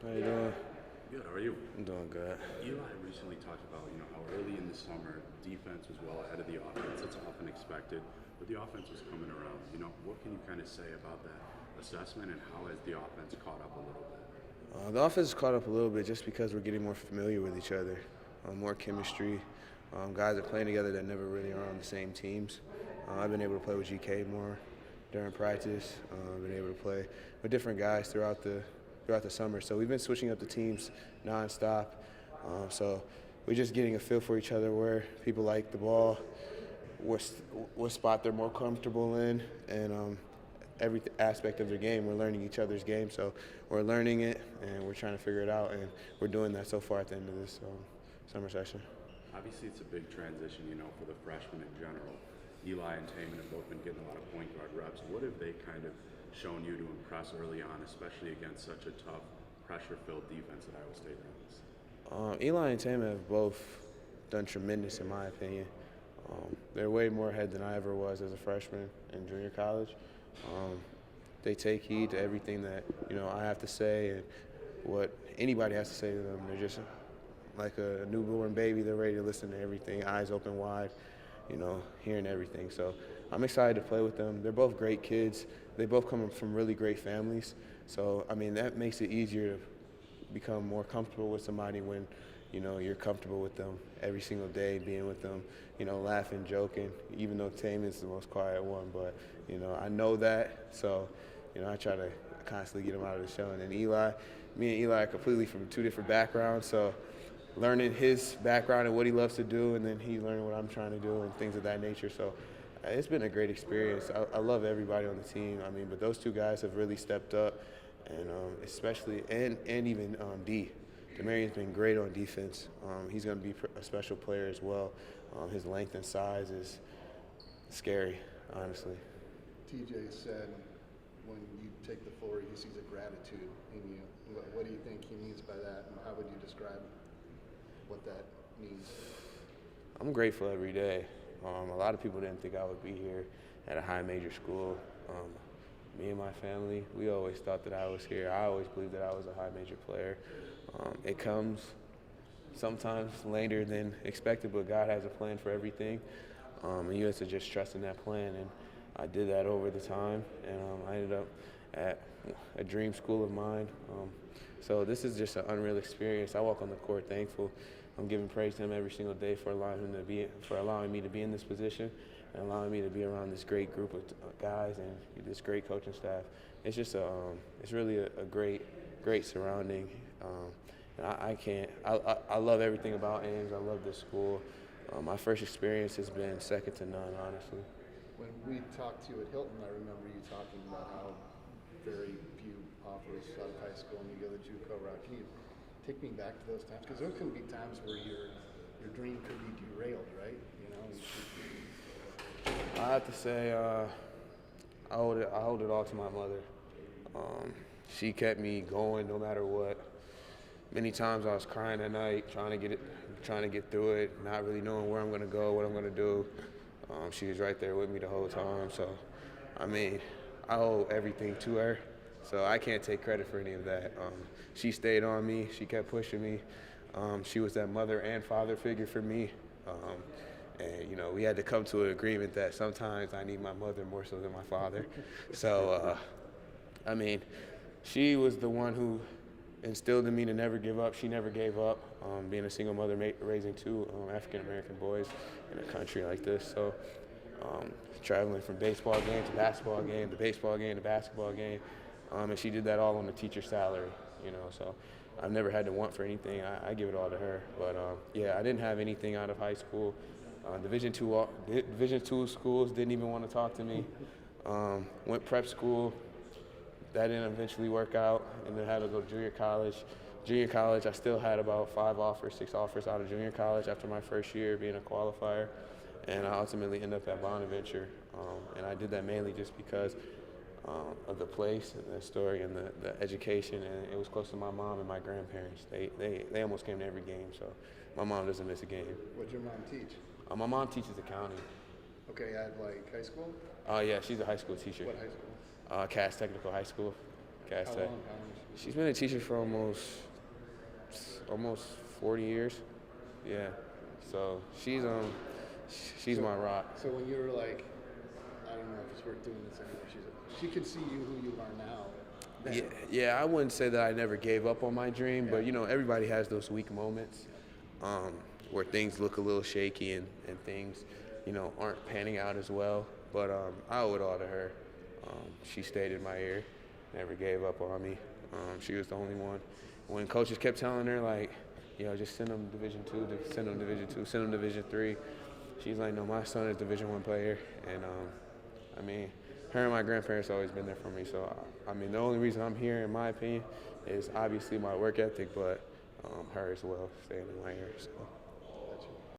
How you doing? Good. How are you? I'm doing good. Eli recently talked about how early in the summer defense was well ahead of the offense. It's often expected, but the offense was coming around. What can you kind of say about that assessment and how has the offense caught up a little bit? The offense has caught up a little bit just because we're getting more familiar with each other, more chemistry. Guys are playing together that never really are on the same teams. I've been able to play with GK more during practice. I've been able to play with different guys throughout the summer. So we've been switching up the teams nonstop. So we're just getting a feel for each other, where people like the ball, what spot they're more comfortable in, and every aspect of their game. We're learning each other's game, so we're learning it and we're trying to figure it out, and we're doing that so far at the end of this summer session. Obviously, it's a big transition, for the freshmen in general. Eli and Taman have both been getting a lot of point guard reps. What have they kind of shown you to impress early on, especially against such a tough, pressure-filled defense that Iowa State runs? Eli and Taman have both done tremendous, in my opinion. They're way more ahead than I ever was as a freshman in junior college. They take heed to everything that I have to say and what anybody has to say to them. They're just like a newborn baby. They're ready to listen to everything, eyes open wide, hearing everything. So I'm excited to play with them. They're both great kids. They both come from really great families. So, that makes it easier to become more comfortable with somebody when, you're comfortable with them every single day, being with them, laughing, joking, even though Taman's the most quiet one. But, I know that. So, I try to constantly get him out of the shell. And then me and Eli are completely from two different backgrounds. So learning his background and what he loves to do, and then he learning what I'm trying to do and things of that nature. So it's been a great experience. I love everybody on the team. But those two guys have really stepped up, and especially and even D. Demarion's been great on defense. He's going to be a special player as well. His length and size is scary, honestly. TJ said when you take the floor, he sees a gratitude in you. What do you think he means by that, and how would you describe what that means? I'm grateful every day. A lot of people didn't think I would be here at a high major school. Me and my family, we always thought that I was here. I always believed that I was a high major player. It comes sometimes later than expected, but God has a plan for everything. And you have to just trust in that plan. And I did that over the time, and I ended up at a dream school of mine. So this is just an unreal experience. I walk on the court thankful. I'm giving praise to him every single day for allowing me to be in this position and allowing me to be around this great group of guys and this great coaching staff. It's just it's really a great surrounding. And I love everything about Ames. I love this school. My first experience has been second to none, honestly. When we talked to you at Hilton, I remember you talking about how very few offers out of high school and you go the JUCO route. Can you take me back to those times? Because there can be times where your dream could be derailed, right? I have to say, I hold it all to my mother. She kept me going no matter what. Many times I was crying at night, trying to get through it, not really knowing where I'm going to go, what I'm going to do. She was right there with me the whole time. So, I owe everything to her. So I can't take credit for any of that. She stayed on me. She kept pushing me. She was that mother and father figure for me. And we had to come to an agreement that sometimes I need my mother more so than my father. So, she was the one who instilled in me to never give up. She never gave up, being a single mother raising two African-American boys in a country like this. So traveling from baseball game to basketball game to baseball game to basketball game, and she did that all on a teacher's salary, So I've never had to want for anything. I give it all to her. But, I didn't have anything out of high school. Division two schools didn't even want to talk to me. Went prep school. That didn't eventually work out, and then had to go to junior college. Junior college, I still had about 6 offers out of junior college after my first year being a qualifier, and I ultimately ended up at Bonaventure. And I did that mainly just because of the place and the story and the education, and it was close to my mom and my grandparents. They almost came to every game, so my mom doesn't miss a game. What'd your mom teach? My mom teaches accounting. Okay, at high school? Yeah, she's a high school teacher. What high school? Cass Technical High School. Gas How Tech. long? She's been a teacher for almost 40 years. Yeah. So she's So- my rock. So when you were like, I don't know if it's worth doing this anymore, she could see you who you are now. Then. Yeah, I wouldn't say that I never gave up on my dream, but everybody has those weak moments where things look a little shaky and things, aren't panning out as well. But I owe it all to her. She stayed in my ear, never gave up on me. She was the only one. When coaches kept telling her, like, just send them Division II, send them Division II, send them Division III, she's like, no, my son is Division I player. And, her and my grandparents always been there for me. So, the only reason I'm here, in my opinion, is obviously my work ethic, but her as well, staying in my ear. So.